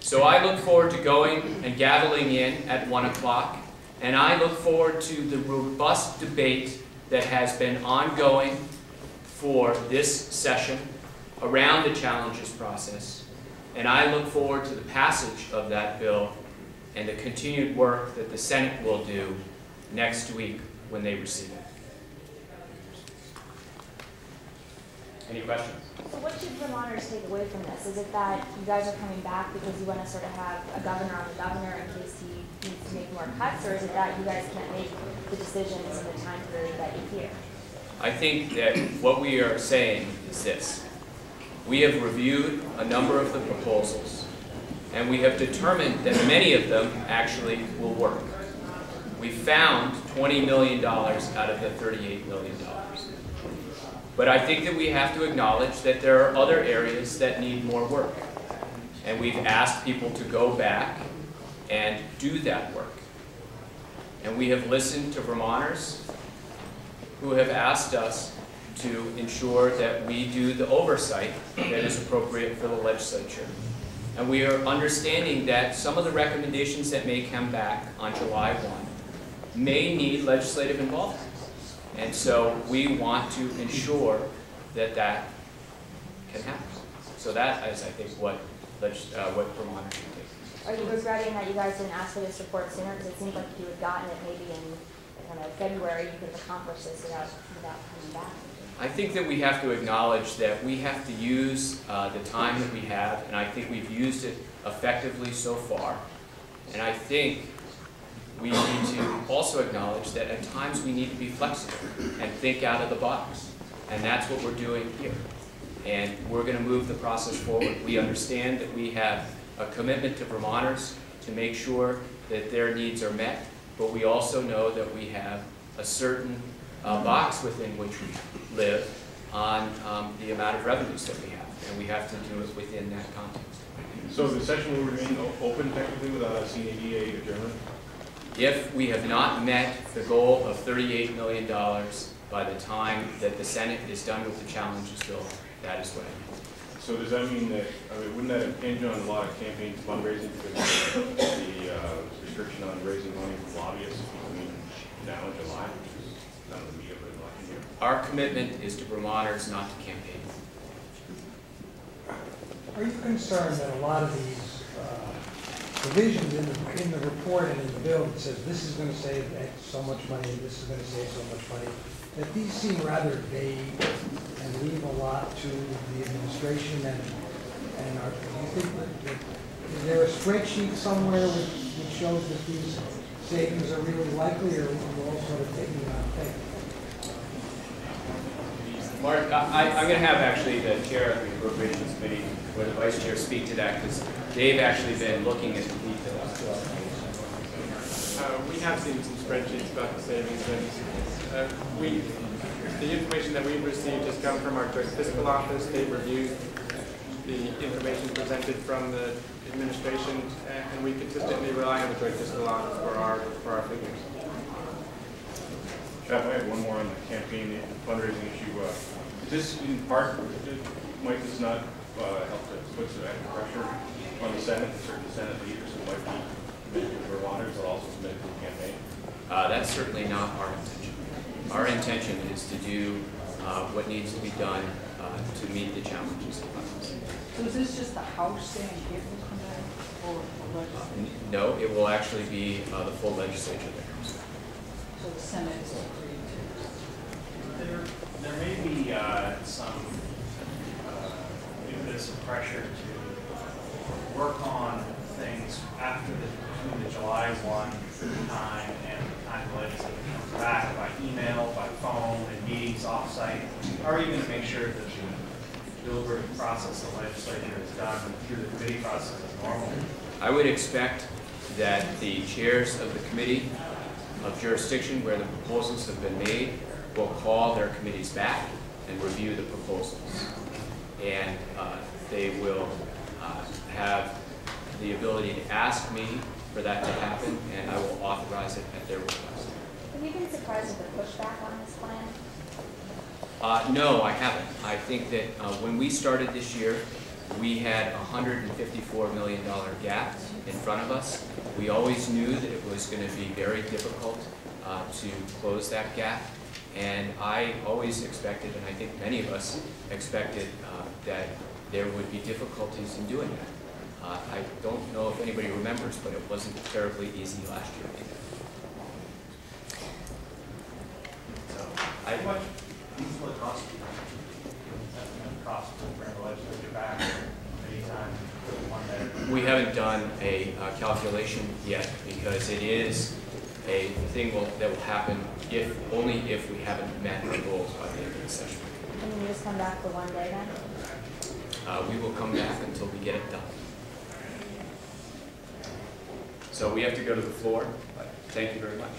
So I look forward to going and gaveling in at 1 o'clock, and I look forward to the robust debate that has been ongoing for this session around the challenges process. And I look forward to the passage of that bill and the continued work that the Senate will do next week when they receive it. Any questions? So what should Vermonters take away from this? Is it that you guys are coming back because you want to sort of have a governor on the governor in case he needs to make more cuts, or is it that you guys can't make the decisions in the time period that you're here? I think that what we are saying is this. We have reviewed a number of the proposals, and we have determined that many of them actually will work. We found $20 million out of the $38 million. But I think that we have to acknowledge that there are other areas that need more work. And we've asked people to go back and do that work. And we have listened to Vermonters who have asked us to ensure that we do the oversight that is appropriate for the legislature. And we are understanding that some of the recommendations that may come back on July 1 may need legislative involvement. And so we want to ensure that that can happen. So that is, I think, what Vermonters should take. Are you regretting that you guys didn't ask for this report sooner? Because it seems like if you had gotten it maybe in February, you could have accomplished this without coming back. I think that we have to acknowledge that we have to use the time that we have, and I think we've used it effectively so far. And I think we need to also acknowledge that at times we need to be flexible and think out of the box. And that's what we're doing here. And we're going to move the process forward. We understand that we have a commitment to Vermonters to make sure that their needs are met, but we also know that we have a certain box within which we live on the amount of revenues that we have. And we have to do it within that context. So the session will remain open technically without a CADA adjournment? If we have not met the goal of $38 million by the time that the Senate is done with the challenges bill, that is what I mean. So does that mean that, wouldn't that impinge on a lot of campaign fundraising because of the restriction on raising money from lobbyists between now and July, which is kind of the meat of the election year? Our commitment is to Vermonters, not to campaign. Are you concerned that a lot of these provisions in the report and in the bill that says this is going to save X so much money and this is going to save so much money, that these seem rather vague and leave a lot to the administration and do you think that is there a spreadsheet somewhere which shows that these savings are really likely, or are you all sort of taking it on faith? Mark, I'm going to have actually the chair of the Appropriations Committee or the vice chair speak to that because they've actually been looking at the details. We have seen some spreadsheets about the savings, and the information that we've received has come from our Joint Fiscal Office. They've reviewed the information presented from the administration, and we consistently rely on the Joint Fiscal Office for our figures. Shap, I have one more on the campaign fundraising issue. Is this in part, might this not help to put some extra pressure on the Senate and certain Senate leaders who might be committed to Vermonters but also committed to the campaign? That's certainly not our intention. Our intention is to do what needs to be done to meet the challenges of violence. So is this just the House saying give this command, or the legislature? No, it will actually be the full legislature that comes in. So the Senate is agreed to. There may be some impetus and pressure to work on things after between the July 1 time and the time the legislature comes back by email, by phone, and meetings off-site. How are you going to make sure that the deliberative process the legislature is done through the committee process as normal? I would expect that the chairs of the committee of jurisdiction where the proposals have been made will call their committees back and review the proposals. And they will have the ability to ask me for that to happen, and I will authorize it at their request. Have you been surprised at the pushback on this plan? No, I haven't. I think that when we started this year, we had a $154 million gap in front of us. We always knew that it was going to be very difficult to close that gap. And I always expected, and I think many of us expected, that there would be difficulties in doing that. I don't know if anybody remembers, but it wasn't terribly easy last year either. So, How much will it cost you? Cost to bring the legislature back anytime one day? we haven't done a calculation yet because it is a thing that will happen only if we haven't met our goals by the end of the session. And you just come back for one day then? We will come back until we get it done. So we have to go to the floor, but thank you very much.